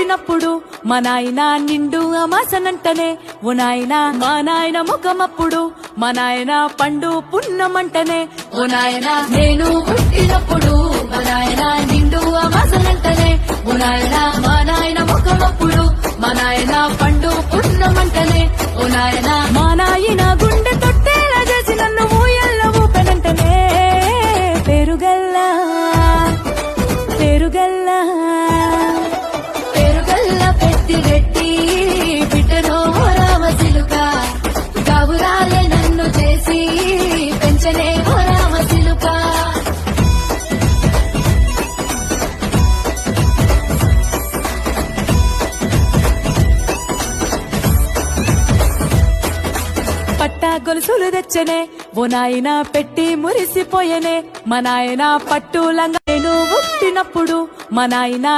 పుట్టినప్పుడు మా నాయన నిండు అమాసనంటనే ఓ నాయన మా నాయన ముఖమప్పుడు మా నాయన పండు పున్నమంటనే ఓ నాయన నేను పుట్టినప్పుడు మా నాయన నిండు అమాసనంటనే ఓ నాయన మా నాయన ముఖమప్పుడు మా నాయన పండు పున్నమంటనే ఓ నాయన మా నాయన గుండె తొట్టేలా చేసి నన్ను ఊయల్ల ఊపెనంటనే పెరుగల్లా పెరుగల్లా పెరుగల్లా పెట్టి రెట్టి బిడ్డనో రామసిలుక గౌరాలే నన్ను చేసి పెంచనే రామసిలుక పట్టా గొలుసులు తెచ్చనే ఓ నాయన పెట్టి మురిసిపోయనే మా నాయన పట్టు లంగా నేను పుట్టినప్పుడు మా నాయన